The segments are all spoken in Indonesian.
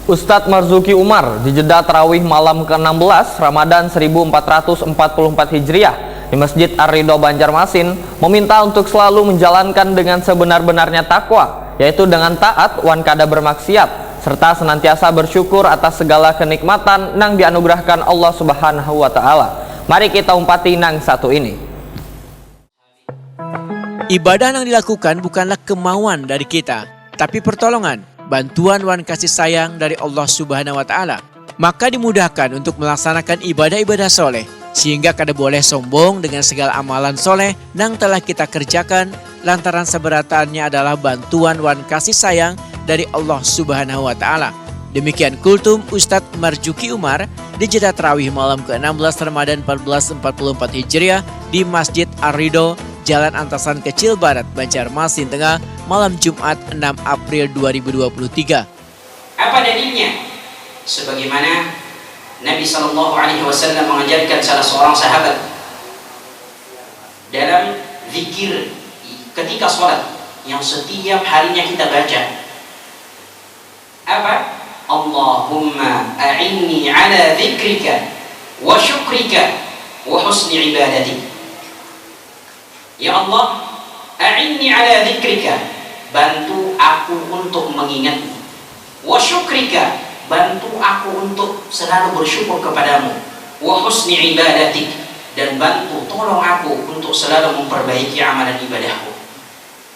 Ustadz Marzuki Umar di jeda tarawih malam ke-16 Ramadan 1444 Hijriah di Masjid Ar-Ridho Banjarmasin meminta untuk selalu menjalankan dengan sebenar-benarnya takwa, yaitu dengan taat wan kada bermaksiat, serta senantiasa bersyukur atas segala kenikmatan nang dianugerahkan Allah Subhanahu wa Ta'ala. Mari kita umpati nang satu ini. Ibadah yang dilakukan bukanlah kemauan dari kita, tapi pertolongan, bantuan wan kasih sayang dari Allah Subhanahu wa Ta'ala. Maka dimudahkan untuk melaksanakan ibadah-ibadah soleh, sehingga kada boleh sombong dengan segala amalan soleh yang telah kita kerjakan, lantaran seberatannya adalah bantuan wan kasih sayang dari Allah Subhanahu wa Ta'ala. Demikian kultum Ustadz Marzuki Umar di jeda tarawih malam ke-16 Ramadan 1444 Hijriah di Masjid Ar-Ridho, Jalan Antasan Kecil Barat, Banjarmasin Tengah, malam Jumat 6 April 2023. Apa dalilnya? Sebagaimana Nabi SAW mengajarkan salah seorang sahabat dalam zikir ketika sholat yang setiap harinya kita baca. Apa? Allahumma a'inni ala dzikrika wa syukrika wa husni ibadatik. Ya Allah, a'inni ala dzikrika, bantu aku untuk mengingatmu. Wa syukrika, bantu aku untuk selalu bersyukur kepadamu. Wa husni ibadatik, dan bantu tolong aku untuk selalu memperbaiki amalan ibadahku.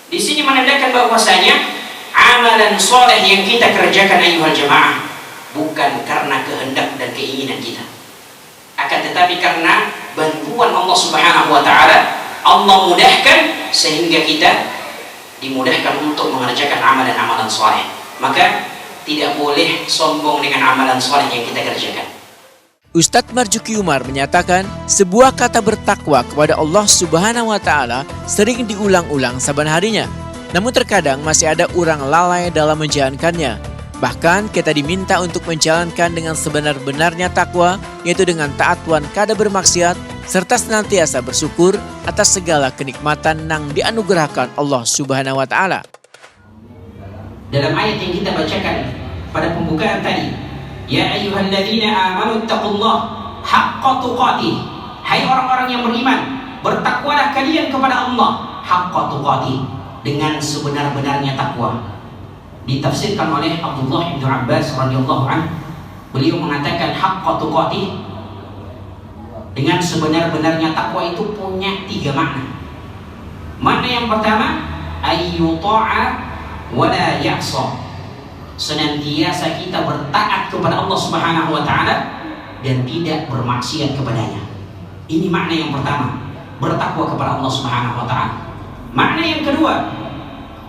Di sini menandakan bahwasanya amalan soleh yang kita kerjakan ayuhal jamaah bukan karena kehendak dan keinginan kita, akan tetapi karena bantuan Allah Subhanahu wa Ta'ala. Allah mudahkan sehingga kita dimudahkan untuk mengerjakan amalan-amalan soleh. Maka tidak boleh sombong dengan amalan soleh yang kita kerjakan. Ustadz Marzuki Umar menyatakan sebuah kata bertakwa kepada Allah Subhanahu wa Ta'ala sering diulang-ulang saban harinya. Namun terkadang masih ada orang lalai dalam menjalankannya. Bahkan kita diminta untuk menjalankan dengan sebenar-benarnya takwa, yaitu dengan taat wan kada bermaksiat, serta senantiasa bersyukur atas segala kenikmatan yang dianugerahkan Allah Subhanahu wa Ta'ala. Dalam ayat yang kita bacakan pada pembukaan tadi, ya ayyuhalladzina amanu taqullah haqqa tuqatih, hai orang-orang yang beriman, bertakwalah kalian kepada Allah haqqa tuqatih, dengan sebenar-benarnya takwa. Ditafsirkan oleh Abdullah bin Abbas radhiyallahu anhu, beliau mengatakan haqqa tuqatih, dengan sebenar-benarnya takwa itu punya 3 makna. Makna yang pertama, ayyuta'a wa la ya'sa, senantiasa kita bertaat kepada Allah Subhanahu wa Ta'ala dan tidak bermaksiat kepadanya. Ini makna yang pertama, bertakwa kepada Allah Subhanahu wa Ta'ala. Makna yang kedua,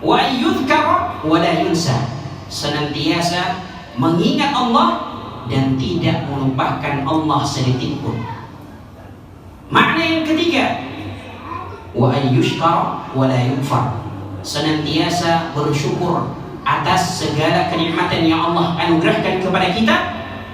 wa ayyudhkara wa la yunsa, senantiasa mengingat Allah dan tidak melupakan Allah sedetik pun. Makna yang ketiga, wa ayyushkara wa la yukfar, senantiasa bersyukur atas segala kenikmatan yang Allah anugerahkan kepada kita,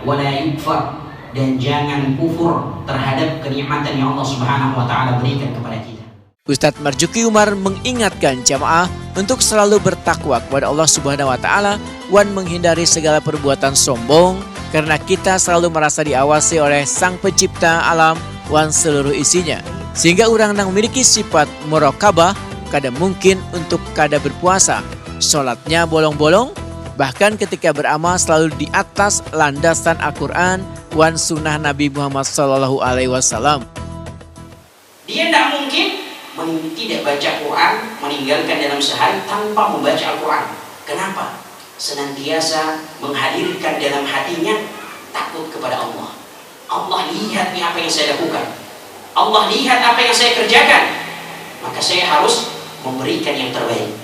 wa la yukfar, dan jangan kufur terhadap kenikmatan yang Allah Subhanahu wa Ta'ala berikan kepada kita. Ustadz Marzuki Umar mengingatkan jamaah untuk selalu bertakwa kepada Allah Subhanahu wa Ta'ala wan menghindari segala perbuatan sombong, karena kita selalu merasa diawasi oleh Sang Pencipta alam wan seluruh isinya, sehingga orang yang memiliki sifat muraqabah kada mungkin untuk kada berpuasa, sholatnya bolong-bolong, bahkan ketika beramal selalu di atas landasan Al-Quran wan sunnah Nabi Muhammad SAW. Dia tidak mungkin tidak baca Quran, meninggalkan dalam sehari tanpa membaca Al-Quran. Kenapa? Senantiasa menghadirkan dalam hatinya takut kepada Allah. Allah lihat nih apa yang saya lakukan, Allah lihat apa yang saya kerjakan, maka saya harus memberikan yang terbaik.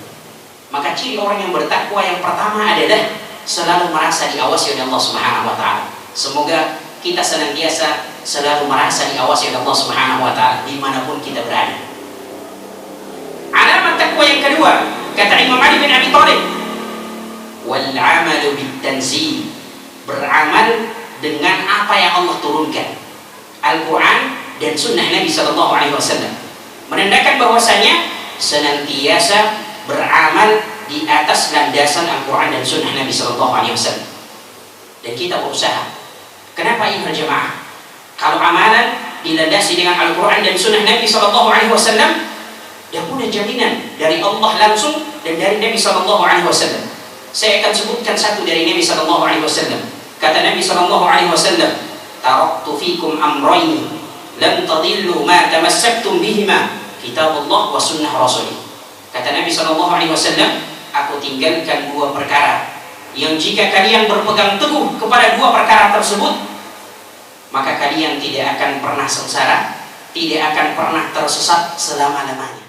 Maka ciri orang yang bertakwa yang pertama adalah selalu merasa diawasi oleh Allah Subhanahu wa Ta'ala. Semoga kita senantiasa selalu merasa diawasi oleh Allah Subhanahu wa Ta'ala dimanapun kita berada. Alamat takwa yang kedua, kata Imam Ali bin Abi Thalib, wal amalu bit tanzil, beramal dengan apa yang Allah turunkan, Al-Quran dan sunnah Nabi SAW, menandakan bahwasanya senantiasa beramal di atas landasan Al-Quran dan sunnah Nabi SAW. dan kita berusaha. Kenapa ayuhal jamaah? Kalau amalan dilandasi dengan Al-Quran dan Sunnah Nabi SAW, ya punya jaminan dari Allah langsung dan dari Nabi SAW. Saya akan sebutkan satu dari Nabi SAW. Kata Nabi SAW, taraktu fikum amrayni lam tadillu ma tamassaktum bihima, kitabullah wa sunnah rasulih. Kata Nabi SAW, aku tinggalkan dua perkara yang jika kalian berpegang teguh kepada dua perkara tersebut, maka kalian tidak akan pernah sengsara, tidak akan pernah tersesat selama-lamanya.